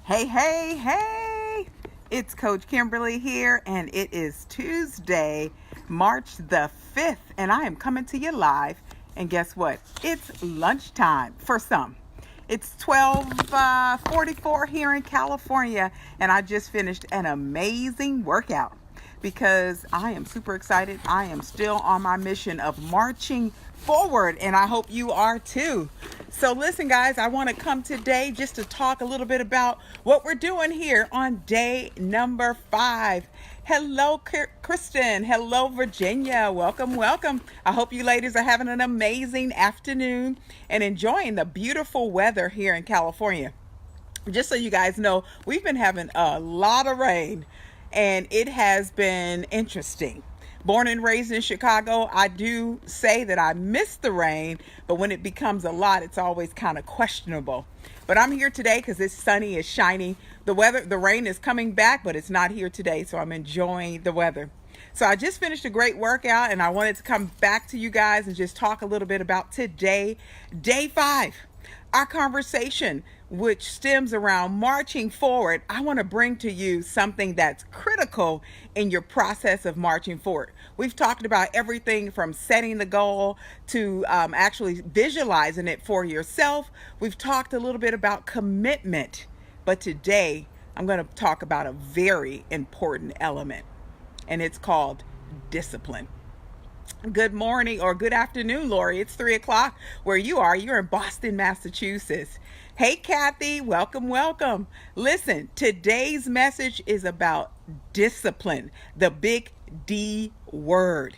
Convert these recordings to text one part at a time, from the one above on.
Hey, hey, hey! It's Coach Kimberle here, and it is Tuesday, March the 5th, and I am coming to you live. And guess what? It's lunchtime for some. It's 12:44 here in California, and I just finished an amazing workout because I am super excited. I am still on my mission of marching forward, and I hope you are too. So listen, guys, I want to come today just to talk a little bit about what we're doing here on day number 5. Hello, Kristen. Hello, Virginia. Welcome, welcome. I hope you ladies are having an amazing afternoon and enjoying the beautiful weather here in California. Just so you guys know, we've been having a lot of rain, and it has been interesting. Born and raised in Chicago, I do say that I miss the rain, but when it becomes a lot, it's always kind of questionable. But I'm here today because it's sunny, it's shiny. The rain is coming back, but it's not here today, so I'm enjoying the weather. So I just finished a great workout, and I wanted to come back to you guys and just talk a little bit about today, day 5. Our conversation, which stems around marching forward. I want to bring to you something that's critical in your process of marching forward. We've talked about everything from setting the goal to actually visualizing it for yourself. We've talked a little bit about commitment, but today I'm going to talk about a very important element, and it's called discipline. Good morning or good afternoon, Lori. It's 3 o'clock where you are. You're in Boston, Massachusetts. Hey, Kathy. Welcome, welcome. Listen, today's message is about discipline, the big D word.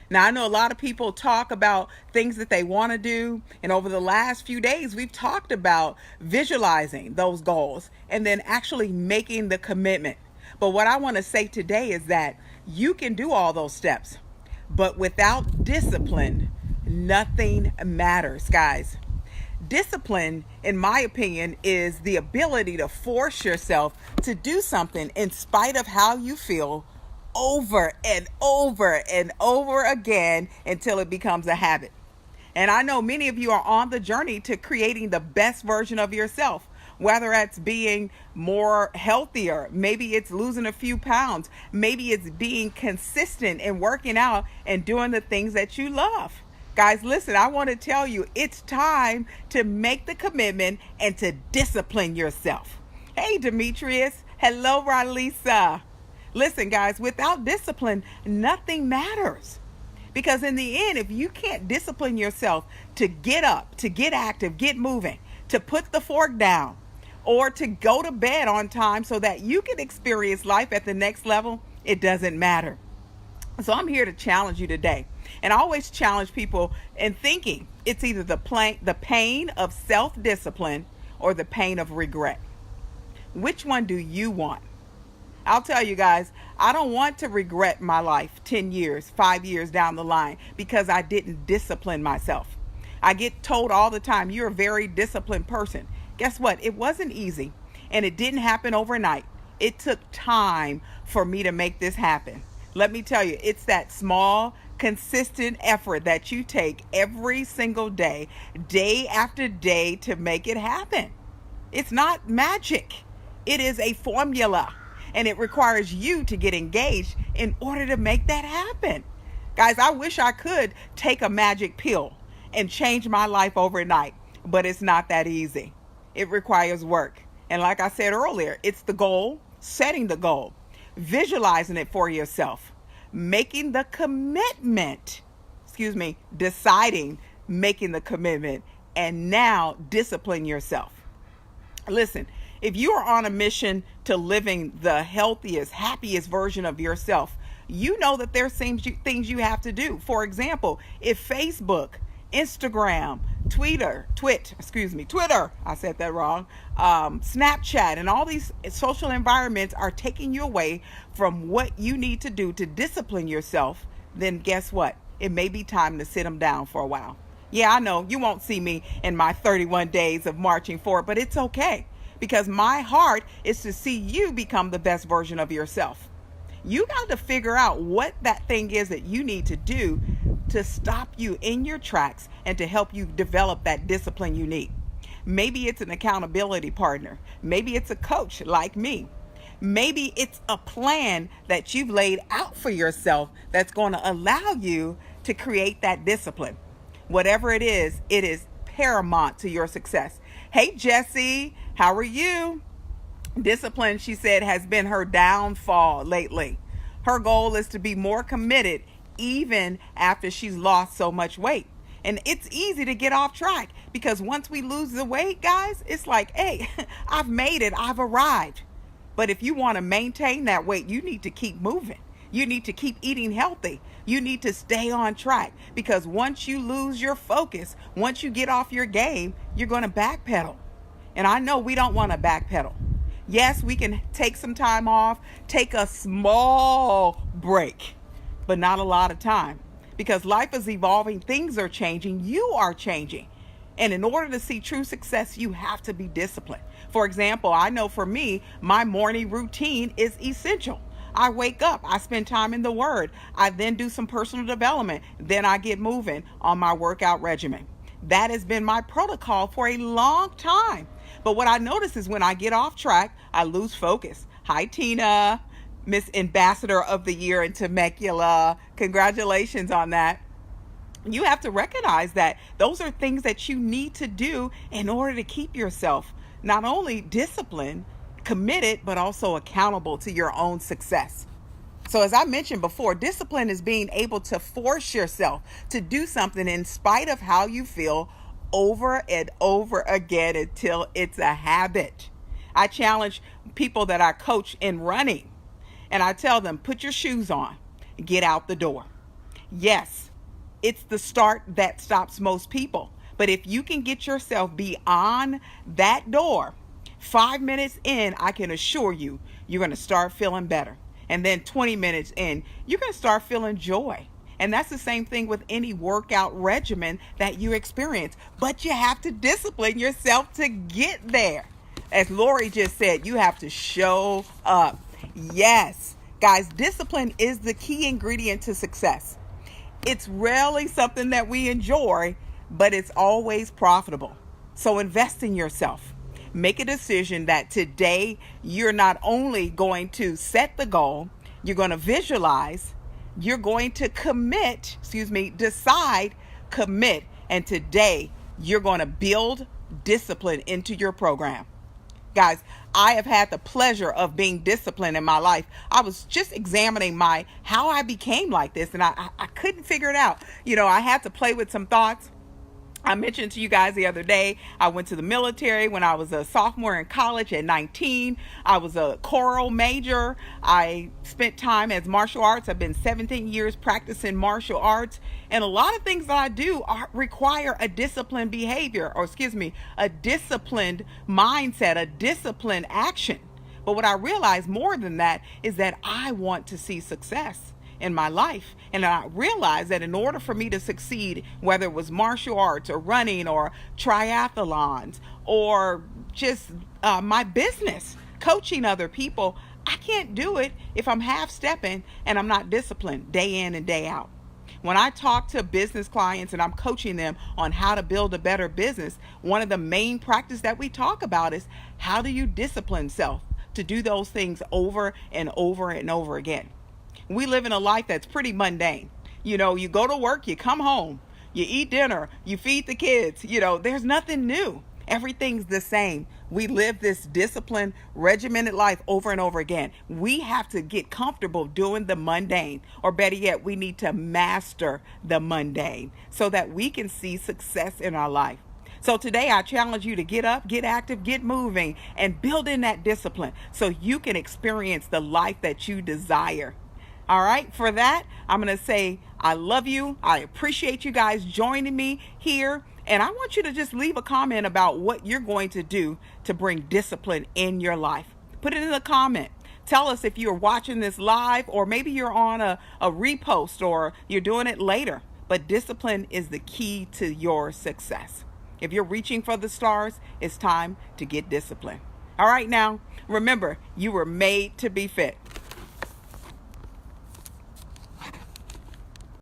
Now, I know a lot of people talk about things that they want to do, and over the last few days, we've talked about visualizing those goals and then actually making the commitment. But what I want to say today is that you can do all those steps. But without discipline, nothing matters, guys. Discipline, in my opinion, is the ability to force yourself to do something in spite of how you feel over and over and over again until it becomes a habit. And I know many of you are on the journey to creating the best version of yourself. Whether it's being more healthier, maybe it's losing a few pounds, maybe it's being consistent and working out and doing the things that you love. Guys, listen, I want to tell you, it's time to make the commitment and to discipline yourself. Hey, Demetrius. Hello, Ralisa. Listen, guys, without discipline, nothing matters. Because in the end, if you can't discipline yourself to get up, to get active, get moving, to put the fork down, or to go to bed on time so that you can experience life at the next level, it doesn't matter. So I'm here to challenge you today. And I always challenge people in thinking it's either the pain of self-discipline or the pain of regret. Which one do you want? I'll tell you guys, I don't want to regret my life 10 years, 5 years down the line because I didn't discipline myself. I get told all the time, you're a very disciplined person. Guess what? It wasn't easy, and it didn't happen overnight. It took time for me to make this happen. Let me tell you, it's that small, consistent effort that you take every single day, day after day, to make it happen. It's not magic. It is a formula, and it requires you to get engaged in order to make that happen. Guys, I wish I could take a magic pill and change my life overnight, but it's not that easy. It requires work. And like I said earlier, it's the goal, setting the goal, visualizing it for yourself, making the commitment, deciding, making the commitment, and now discipline yourself. Listen, if you are on a mission to living the healthiest, happiest version of yourself, you know that there's things you have to do. For example, if Facebook, Instagram, Twitter, I said that wrong, Snapchat, and all these social environments are taking you away from what you need to do to discipline yourself, then guess what? It may be time to sit them down for a while. Yeah, I know you won't see me in my 31 days of marching forward, but it's okay because my heart is to see you become the best version of yourself. You got to figure out what that thing is that you need to do to stop you in your tracks and to help you develop that discipline you need. Maybe it's an accountability partner. Maybe it's a coach like me. Maybe it's a plan that you've laid out for yourself that's going to allow you to create that discipline. Whatever it is paramount to your success. Hey, Jessie, how are you? Discipline, she said, has been her downfall lately. Her goal is to be more committed even after she's lost so much weight. And it's easy to get off track because once we lose the weight, guys, it's like, hey, I've made it, I've arrived. But if you want to maintain that weight, you need to keep moving. You need to keep eating healthy. You need to stay on track because once you lose your focus, once you get off your game, you're going to backpedal. And I know we don't want to backpedal. Yes, we can take some time off, take a small break, but not a lot of time because life is evolving. Things are changing. You are changing. And in order to see true success, you have to be disciplined. For example, I know for me, my morning routine is essential. I wake up, I spend time in the Word, I then do some personal development, then I get moving on my workout regimen. That has been my protocol for a long time. But what I notice is when I get off track, I lose focus. Hi, Tina, Miss Ambassador of the Year in Temecula. Congratulations on that. You have to recognize that those are things that you need to do in order to keep yourself not only disciplined, committed, but also accountable to your own success. So as I mentioned before, discipline is being able to force yourself to do something in spite of how you feel over and over again until it's a habit. I challenge people that I coach in running and I tell them, put your shoes on, get out the door. Yes, it's the start that stops most people. But if you can get yourself beyond that door, 5 minutes in, I can assure you, you're going to start feeling better. And then 20 minutes in, you're going to start feeling joy. And that's the same thing with any workout regimen that you experience. But you have to discipline yourself to get there. As Lori just said, you have to show up. Yes, guys, discipline is the key ingredient to success. It's rarely something that we enjoy, but it's always profitable. So invest in yourself. Make a decision that today you're not only going to set the goal, you're going to visualize, you're going to decide, commit, and today you're going to build discipline into your program. Guys, I have had the pleasure of being disciplined in my life. I was just examining how I became like this, and I couldn't figure it out. I had to play with some thoughts. I mentioned to you guys the other day, I went to the military when I was a sophomore in college at 19. I was a choral major. I spent time as martial arts. I've been 17 years practicing martial arts. And a lot of things that I do require a disciplined behavior, a disciplined mindset, a disciplined action. But what I realized more than that is that I want to see success in my life. And I realized that in order for me to succeed, whether it was martial arts or running or triathlons or just my business, coaching other people, I can't do it if I'm half stepping and I'm not disciplined day in and day out. When I talk to business clients and I'm coaching them on how to build a better business, one of the main practices that we talk about is how do you discipline self to do those things over and over and over again. We live in a life that's pretty mundane. You go to work, you come home, you eat dinner, you feed the kids. There's nothing new. Everything's the same. We live this disciplined, regimented life over and over again. We have to get comfortable doing the mundane, or better yet, we need to master the mundane so that we can see success in our life. So today I challenge you to get up, get active, get moving, and build in that discipline so you can experience the life that you desire. All right, for that, I'm going to say I love you. I appreciate you guys joining me here. And I want you to just leave a comment about what you're going to do to bring discipline in your life. Put it in the comment. Tell us if you're watching this live or maybe you're on a repost or you're doing it later. But discipline is the key to your success. If you're reaching for the stars, it's time to get disciplined. All right, now, remember, you were made to be fit.